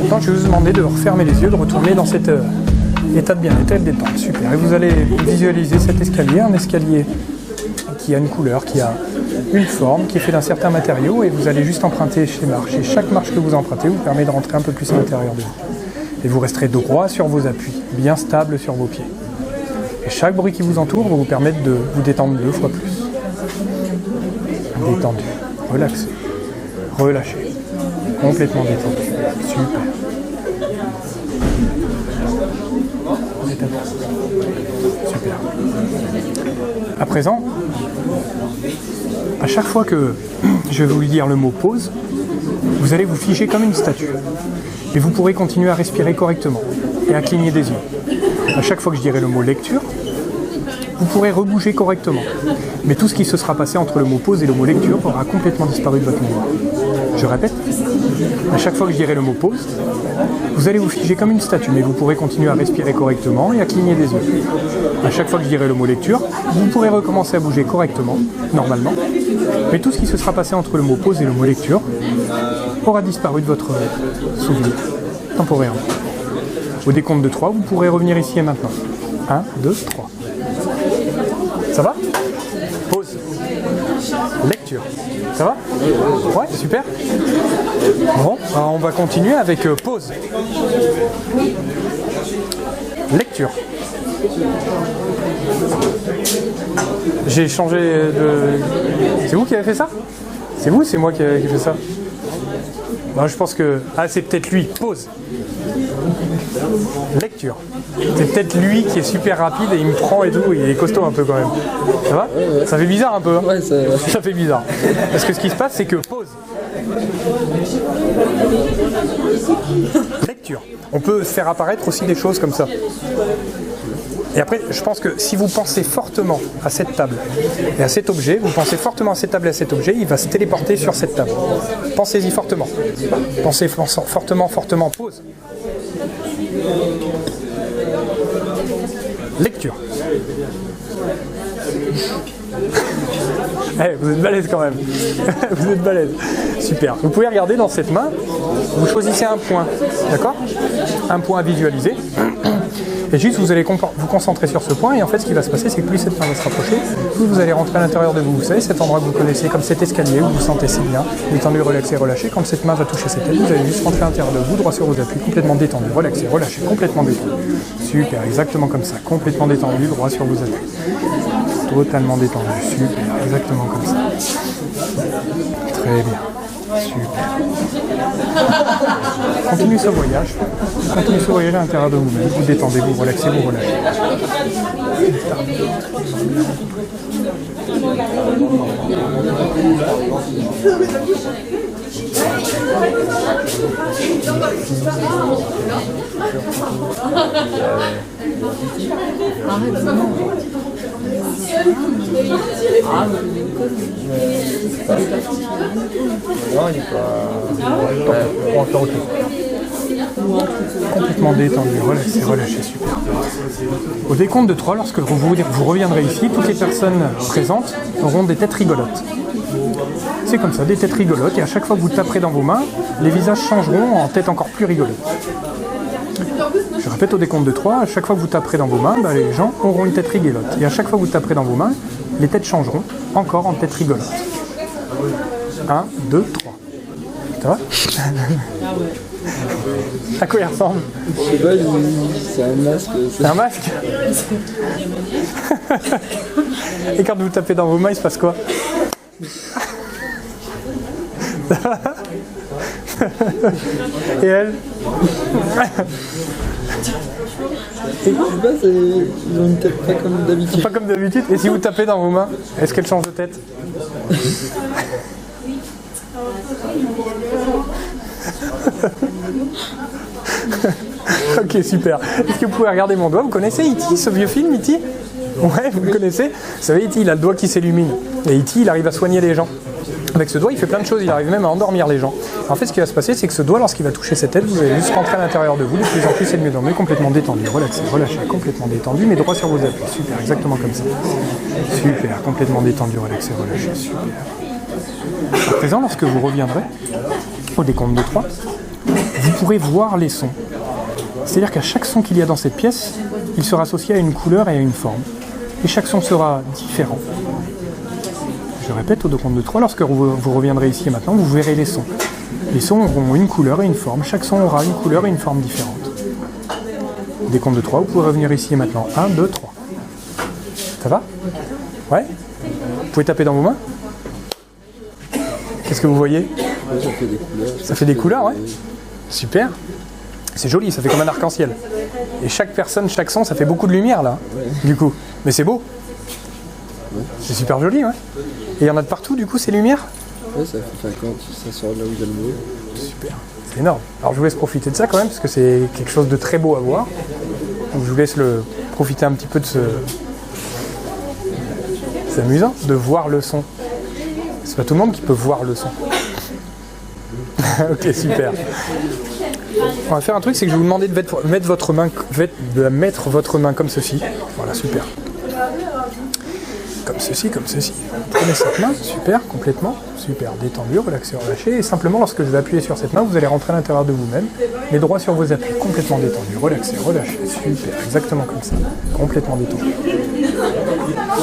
Maintenant, je vais vous demander de refermer les yeux, de retourner dans cet état de bien-être et de détente. Super. Et vous allez visualiser cet escalier, un escalier qui a une couleur, qui a une forme, qui est fait d'un certain matériau, et vous allez juste emprunter ces marches. Et chaque marche que vous empruntez vous permet de rentrer un peu plus à l'intérieur de vous. Et vous resterez droit sur vos appuis, bien stable sur vos pieds. Et chaque bruit qui vous entoure va vous permettre de vous détendre 2 fois plus. Détendu, relaxé, relâché, complètement détendu. Super. Super. À présent, à chaque fois que je vais vous dire le mot pause, vous allez vous figer comme une statue. Et vous pourrez continuer à respirer correctement et à cligner des yeux. À chaque fois que je dirai le mot lecture, vous pourrez rebouger correctement. Mais tout ce qui se sera passé entre le mot pause et le mot lecture aura complètement disparu de votre mémoire. Je répète, à chaque fois que je dirai le mot pause, vous allez vous figer comme une statue, mais vous pourrez continuer à respirer correctement et à cligner des yeux. À chaque fois que je dirai le mot lecture, vous pourrez recommencer à bouger correctement, normalement, mais tout ce qui se sera passé entre le mot pause et le mot lecture aura disparu de votre souvenir, temporairement. Au décompte de 3, vous pourrez revenir ici et maintenant. 1, 2, 3. Ça va? Pause. Lecture. Ça va? Ouais, super. Bon, alors on va continuer avec pause. Lecture. J'ai changé de... C'est vous qui avez fait ça? C'est vous ou c'est moi qui ai fait ça? Non, je pense que... Ah, c'est peut-être lui. Pause. Lecture. C'est peut-être lui qui est super rapide et il me prend et tout, il est costaud un peu quand même. Ça va? Ouais. Ça fait bizarre un peu. Hein? Ouais, ça fait bizarre. Parce que ce qui se passe, c'est que pause. Lecture. On peut faire apparaître aussi des choses comme ça. Et après, je pense que si vous pensez fortement à cette table et à cet objet, vous pensez fortement à cette table et à cet objet, il va se téléporter sur cette table. Pensez-y fortement. Pensez fortement, pause. Lecture. Hey, vous êtes balèze quand même. Vous êtes balèze. Super. Vous pouvez regarder dans cette main, vous choisissez un point, d'accord? Un point à visualiser. Et juste, vous allez vous concentrer sur ce point, et en fait, ce qui va se passer, c'est que plus cette main va se rapprocher, plus vous allez rentrer à l'intérieur de vous. Vous savez, cet endroit que vous connaissez, comme cet escalier où vous vous sentez si bien, détendu, relaxé, relâché. Quand cette main va toucher cette tête, vous allez juste rentrer à l'intérieur de vous, droit sur vos appuis, complètement détendu, relaxé, relâché, complètement détendu. Super, exactement comme ça, complètement détendu, droit sur vos appuis. Totalement détendu, super, exactement comme ça. Très bien. Super. Continuez ce voyage. Continuez ce voyage à l'intérieur de vous-même. Vous détendez, vous relaxez, vous relâchez. Complètement détendu, relâché, super. Au décompte de 3, lorsque vous reviendrez ici, toutes les personnes présentes auront des têtes rigolotes. C'est comme ça, des têtes rigolotes, et à chaque fois que vous taperez dans vos mains, les visages changeront en têtes encore plus rigolotes. Je répète, au décompte de 3, à chaque fois que vous taperez dans vos mains, les gens auront une tête rigolote. Et à chaque fois que vous taperez dans vos mains, les têtes changeront encore en tête rigolote. 1, 2, 3. Ça va? À quoi il ressemble? Je sais pas, c'est un masque. C'est un masque? Et quand vous tapez dans vos mains, il se passe quoi? Et elle? Je sais pas, ils ont une tête pas comme d'habitude. Pas comme d'habitude. Et si vous tapez dans vos mains, est-ce qu'elle change de tête? Ok, super. Est-ce que vous pouvez regarder mon doigt? Vous connaissez E.T., ce vieux film E.T.? Ouais, vous le connaissez? Vous savez, E.T., il a le doigt qui s'illumine. Et E.T., il arrive à soigner les gens. Avec ce doigt, il fait plein de choses, il arrive même à endormir les gens. En fait, ce qui va se passer, c'est que ce doigt, lorsqu'il va toucher cette tête, vous allez juste rentrer à l'intérieur de vous, de plus en plus et de mieux dormir, complètement détendu, relaxé, relâché, complètement détendu, mais droit sur vos appuis. Super, exactement comme ça. Super, complètement détendu, relaxé, relâché, super. À présent, lorsque vous reviendrez, au décompte de 3, vous pourrez voir les sons. C'est-à-dire qu'à chaque son qu'il y a dans cette pièce, il sera associé à une couleur et à une forme. Et chaque son sera différent. Je répète, au décompte de 3, lorsque vous reviendrez ici et maintenant, vous verrez les sons. Les sons auront une couleur et une forme. Chaque son aura une couleur et une forme différente. Au décompte de 3, vous pouvez revenir ici et maintenant. 1, 2, 3. Ça va? Ouais? Vous pouvez taper dans vos mains? Qu'est-ce que vous voyez? Ça fait des couleurs. Ça fait des couleurs, ouais. Super. C'est joli, ça fait comme un arc-en-ciel. Et chaque personne, chaque son, ça fait beaucoup de lumière là, du coup. Mais c'est beau. C'est super joli, ouais. Et il y en a de partout, du coup, ces lumières? Ouais, ça fait quand ça sort de là où il y a le mot. Super, c'est énorme. Alors je vous laisse profiter de ça quand même, parce que c'est quelque chose de très beau à voir. Donc je vous laisse profiter un petit peu de ce... C'est amusant de voir le son. C'est pas tout le monde qui peut voir le son. Ok, super. On va faire un truc, c'est que je vais vous demander de mettre votre main comme ceci. Voilà, super. Comme ceci, comme ceci. Prenez cette main, super, complètement, super, détendu, relaxé, relâché. Et simplement, lorsque je vais appuyer sur cette main, vous allez rentrer à l'intérieur de vous-même, les doigts sur vos appuis, complètement détendu, relaxé, relâché, super, exactement comme ça, complètement détendu.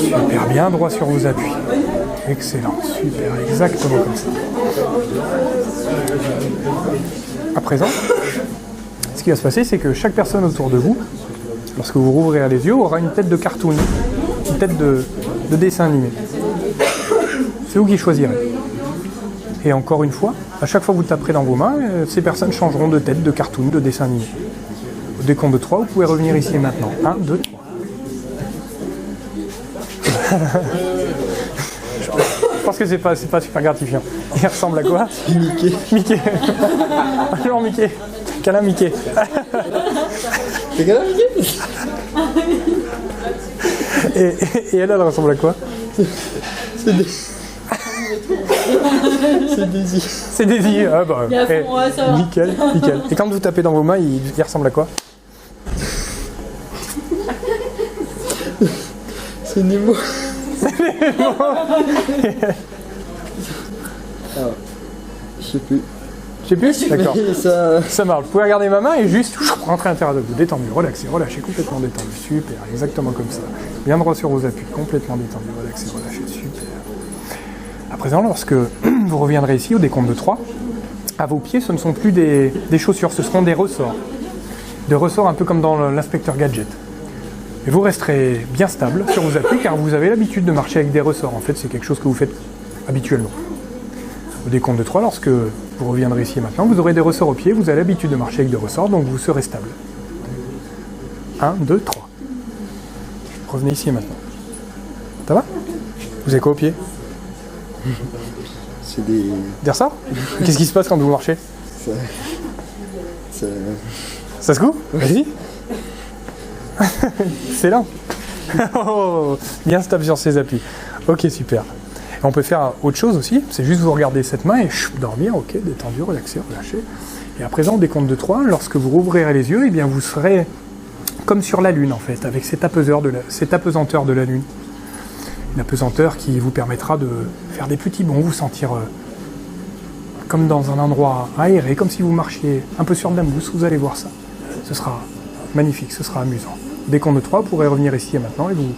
Super, bien droit sur vos appuis. Excellent, super, exactement comme ça. À présent, ce qui va se passer, c'est que chaque personne autour de vous, lorsque vous rouvrirez les yeux, aura une tête de cartoon, une tête de dessin animé. C'est vous qui choisirez. Et encore une fois, à chaque fois que vous taperez dans vos mains, ces personnes changeront de tête, de cartoon, de dessin animé. Au décompte de 3, vous pouvez revenir ici et maintenant. 1, 2, 3. Je pense que c'est pas super gratifiant. Il ressemble à quoi? Mickey. Mickey. Bonjour Mickey. Câlin Mickey. T'es câlin Mickey? Et elle ressemble à quoi? C'est Daisy. C'est Daisy. Ah bah, Il y a fond, ouais, ça va. nickel, nickel. Et quand vous tapez dans vos mains, il ressemble à quoi? C'est Nemo. Je sais plus. Je sais plus? D'accord. Mais Ça marche. Vous pouvez regarder ma main et juste rentrer à l'intérieur de vous. Détendu, relaxé, relâché, complètement détendu. Super, exactement comme ça. Bien droit sur vos appuis, complètement détendu, relaxé, relâché. Super. À présent, lorsque vous reviendrez ici au décompte de 3, à vos pieds, ce ne sont plus des chaussures, ce seront des ressorts. Des ressorts un peu comme dans l'inspecteur Gadget. Et vous resterez bien stable sur vos appuis car vous avez l'habitude de marcher avec des ressorts. En fait, c'est quelque chose que vous faites habituellement. Au décompte de 3, lorsque vous reviendrez ici et maintenant, vous aurez des ressorts au pied, vous avez l'habitude de marcher avec des ressorts, donc vous serez stable. 1, 2, 3. Revenez ici et maintenant. Ça va? Vous avez quoi au pied? c'est des... Des ressorts? Qu'est-ce qui se passe quand vous marchez? Ça se coupe? Vas-y. C'est lent. Oh, bien stable sur ses appuis. Ok, super. Et on peut faire autre chose aussi, c'est juste vous regarder cette main et dormir, ok, détendu, relaxé, relâché. Et à présent, au décompte de 3, lorsque vous rouvrirez les yeux, eh bien vous serez comme sur la Lune en fait, avec cette apesanteur de la Lune. Une apesanteur qui vous permettra de faire des petits bonds, vous sentir comme dans un endroit aéré, comme si vous marchiez un peu sur de la mousse, vous allez voir ça. Ce sera magnifique, ce sera amusant. Au décompte de 3, vous pourrez revenir ici et maintenant et vous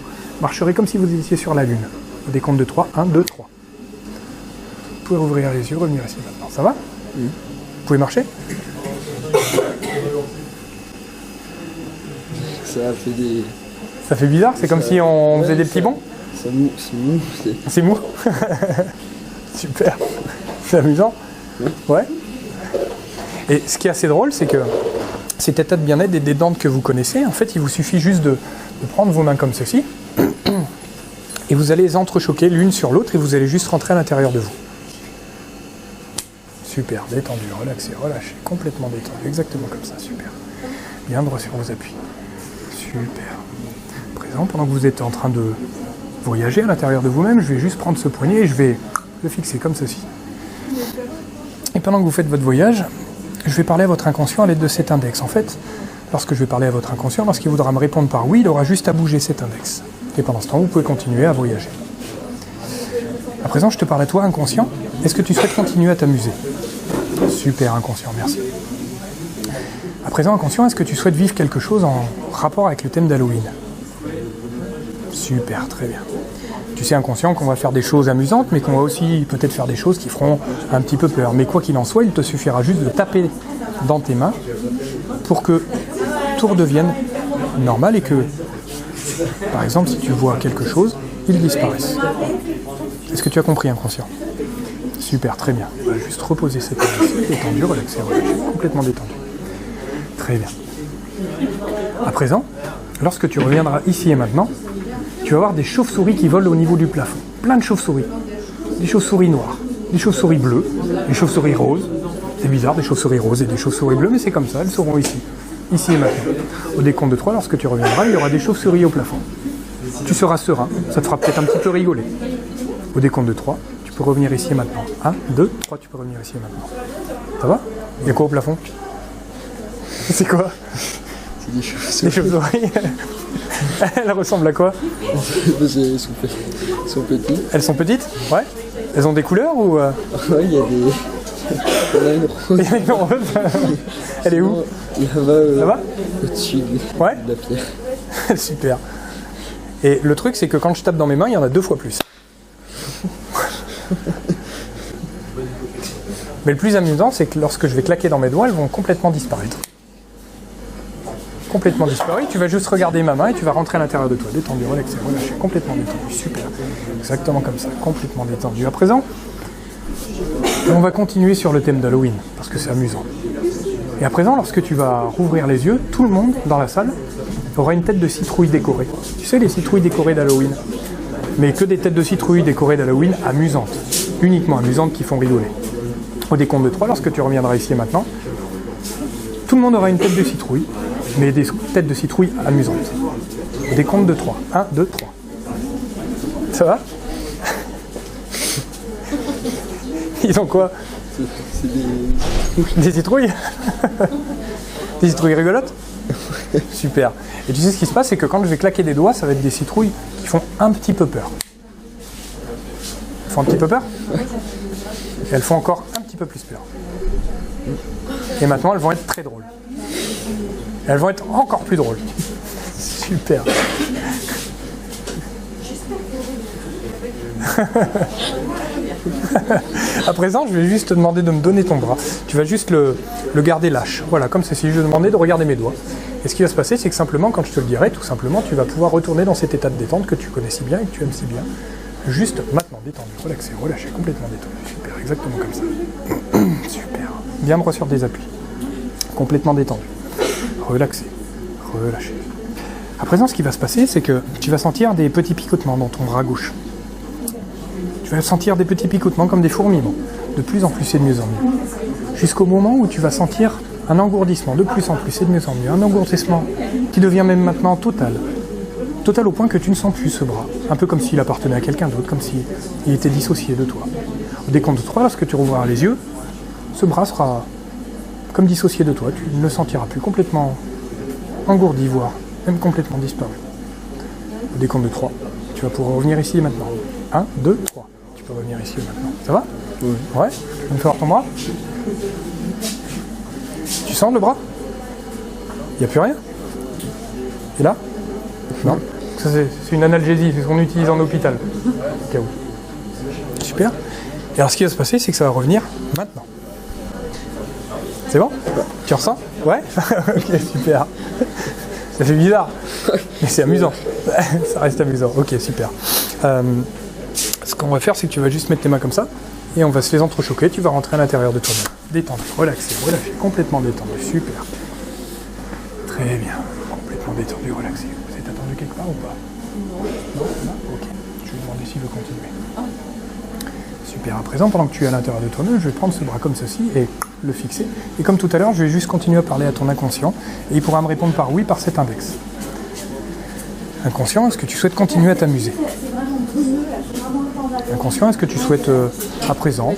marcherez comme si vous étiez sur la Lune. Au décompte de 3, 1, 2, 3. Vous pouvez rouvrir les yeux, revenir ici maintenant. Ça va? Oui. Vous pouvez marcher? Ça fait des... Ça fait bizarre, c'est comme si on faisait des petits bonds? C'est mou. C'est mou? Super. C'est amusant? Oui. Ouais. Et ce qui est assez drôle, c'est que cet état de bien-être et des dents que vous connaissez, en fait, il vous suffit juste de prendre vos mains comme ceci, et vous allez les entrechoquer l'une sur l'autre, et vous allez juste rentrer à l'intérieur de vous. Super, détendu, relaxé, relâché, complètement détendu, exactement comme ça, super. Bien droit sur vos appuis. Super. À présent, pendant que vous êtes en train de voyager à l'intérieur de vous-même, je vais juste prendre ce poignet et je vais le fixer comme ceci. Et pendant que vous faites votre voyage, je vais parler à votre inconscient à l'aide de cet index. En fait, lorsque je vais parler à votre inconscient, lorsqu'il voudra me répondre par oui, il aura juste à bouger cet index. Et pendant ce temps, vous pouvez continuer à voyager. À présent, je te parle à toi, inconscient. Est-ce que tu souhaites continuer à t'amuser? Super, inconscient, merci. À présent, inconscient, est-ce que tu souhaites vivre quelque chose en rapport avec le thème d'Halloween? Super, très bien. Tu sais, inconscient, qu'on va faire des choses amusantes, mais qu'on va aussi peut-être faire des choses qui feront un petit peu peur. Mais quoi qu'il en soit, il te suffira juste de taper dans tes mains pour que tout redevienne normal et que, par exemple, si tu vois quelque chose, il disparaisse. Est-ce que tu as compris, inconscient? Super, très bien. On va juste reposer cette main ici, détendu, relaxé, complètement détendu. Très bien. À présent, lorsque tu reviendras ici et maintenant, tu vas voir des chauves-souris qui volent au niveau du plafond. Plein de chauves-souris. Des chauves-souris noires, des chauves-souris bleues, des chauves-souris roses. C'est bizarre, des chauves-souris roses et des chauves-souris bleues, mais c'est comme ça, elles seront ici. Ici et maintenant. Au décompte de 3, lorsque tu reviendras, il y aura des chauves-souris au plafond. Tu seras serein, ça te fera peut-être un petit peu rigoler. Au décompte de 3, tu peux revenir ici et maintenant. 1, 2, 3, tu peux revenir ici et maintenant. Ça va? Il y a quoi au plafond? C'est quoi? C'est des chauves-souris. Des chauves-souris. Elles ressemblent à quoi? Elles sont petites. Elles sont petites? Ouais. Elles ont des couleurs ou Ouais, il y a des... Il y en a une rose. Il y en a une rose. Elle est où? Là-bas, au-dessus de Ouais. la pierre. Super. Et le truc, c'est que quand je tape dans mes mains, il y en a 2 fois plus. Mais le plus amusant, c'est que lorsque je vais claquer dans mes doigts, elles vont complètement disparaître. Complètement disparu. Tu vas juste regarder ma main et tu vas rentrer à l'intérieur de toi. Détendu, relaxé, relâché, complètement détendu. Super. Exactement comme ça, complètement détendu. À présent, on va continuer sur le thème d'Halloween, parce que c'est amusant. Et à présent, lorsque tu vas rouvrir les yeux, tout le monde dans la salle aura une tête de citrouille décorée. Tu sais, les citrouilles décorées d'Halloween. Mais que des têtes de citrouille décorées d'Halloween amusantes. Uniquement amusantes qui font rigoler. Au décompte de 3, lorsque tu reviendras ici et maintenant, tout le monde aura une tête de citrouille, mais des têtes de citrouille amusantes. Au décompte de 3. 1, 2, 3. Ça va? Ils ont quoi? C'est Des citrouilles? Des citrouilles rigolotes? Super. Et tu sais ce qui se passe, c'est que quand je vais claquer des doigts, ça va être des citrouilles qui font un petit peu peur. Elles font un petit peu peur? Et elles font encore un petit peu plus peur. Et maintenant, elles vont être très drôles. Et elles vont être encore plus drôles. Super. À présent, je vais juste te demander de me donner ton bras. Tu vas juste le garder lâche. Voilà, comme ceci. Je vais te demander de regarder mes doigts. Et ce qui va se passer, c'est que simplement, quand je te le dirai, tout simplement, tu vas pouvoir retourner dans cet état de détente que tu connais si bien et que tu aimes si bien. Juste maintenant, détendu, relaxé, relâché, complètement détendu. Super, exactement comme ça. Super. Bien droit sur des appuis. Complètement détendu. Relaxé, relâché. À présent, ce qui va se passer, c'est que tu vas sentir des petits picotements dans ton bras gauche. Tu vas sentir des petits picotements comme des fourmillements. De plus en plus et de mieux en mieux. Jusqu'au moment où tu vas sentir un engourdissement de plus en plus et de mieux en mieux. Un engourdissement qui devient même maintenant total. Total au point que tu ne sens plus ce bras. Un peu comme s'il appartenait à quelqu'un d'autre, comme s'il était dissocié de toi. Au décompte de 3, lorsque tu rouvriras les yeux, ce bras sera comme dissocié de toi. Tu ne le sentiras plus, complètement engourdi, voire même complètement disparu. Au décompte de 3, tu vas pouvoir revenir ici et maintenant. 1, 2, 3. Tu peux revenir ici et maintenant. Ça va? Oui. Ouais? Tu veux me faire ton bras? Tu sens le bras? Il n'y a plus rien? Et là? Non? Ça, c'est une analgésie, c'est ce qu'on utilise en hôpital. Au cas où. Super. Et alors ce qui va se passer, c'est que ça va revenir maintenant. C'est bon? Tu ressens? Ouais? Ok, super. Ça fait bizarre. Mais c'est amusant. Ça reste amusant. Ok, super. Ce qu'on va faire, c'est que tu vas juste mettre tes mains comme ça et on va se les entrechoquer. Tu vas rentrer à l'intérieur de toi-même. Détendu, relaxé, relâché, complètement détendu. Super. Très bien. Complètement détendu, relaxé. Vous êtes attendu quelque part ou pas? Non. Ok. Je vais demander s'il veut continuer. Super. À présent, pendant que tu es à l'intérieur de toi-même, je vais prendre ce bras comme ceci et le fixer. Et comme tout à l'heure, je vais juste continuer à parler à ton inconscient et il pourra me répondre par oui par cet index. Inconscient, est-ce que tu souhaites continuer à t'amuser? Inconscient, est-ce que tu souhaites à présent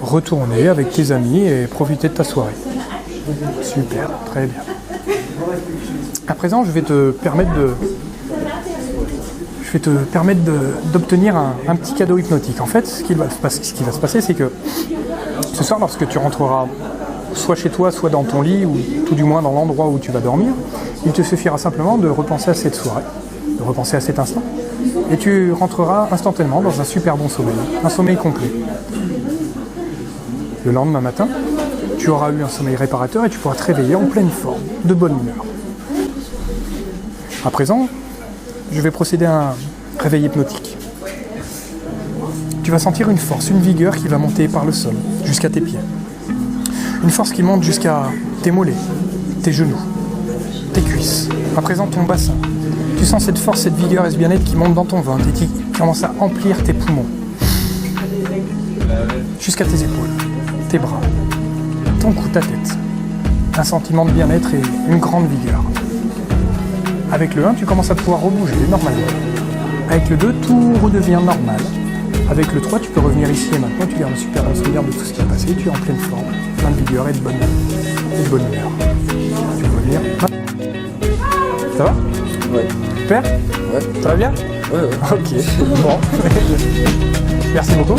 retourner avec tes amis et profiter de ta soirée? Super, très bien. À présent, je vais te permettre d'obtenir un petit cadeau hypnotique. En fait, ce qui va se passer, c'est que ce soir, lorsque tu rentreras soit chez toi, soit dans ton lit, ou tout du moins dans l'endroit où tu vas dormir, il te suffira simplement de repenser à cette soirée, de repenser à cet instant, et tu rentreras instantanément dans un super bon sommeil, un sommeil complet. Le lendemain matin, tu auras eu un sommeil réparateur et tu pourras te réveiller en pleine forme, de bonne humeur. À présent, je vais procéder à un réveil hypnotique. Tu vas sentir une force, une vigueur qui va monter par le sol, jusqu'à tes pieds. Une force qui monte jusqu'à tes mollets, tes genoux, tes cuisses. À présent, ton bassin. Tu sens cette force, cette vigueur et ce bien-être qui monte dans ton ventre et qui commence à emplir tes poumons. Jusqu'à tes épaules, tes bras, ton cou, ta tête. Un sentiment de bien-être et une grande vigueur. Avec le 1, tu commences à pouvoir rebouger normalement. Avec le 2, tout redevient normal. Avec le 3, tu peux revenir ici et maintenant, tu gardes un super bon souvenir de tout ce qui a passé, tu es en pleine forme, plein de vigueur et de bonne humeur. Tu peux revenir. Ça va? Ouais. Super? Ouais. Ça va bien? Ouais. Ok, bon. Merci beaucoup.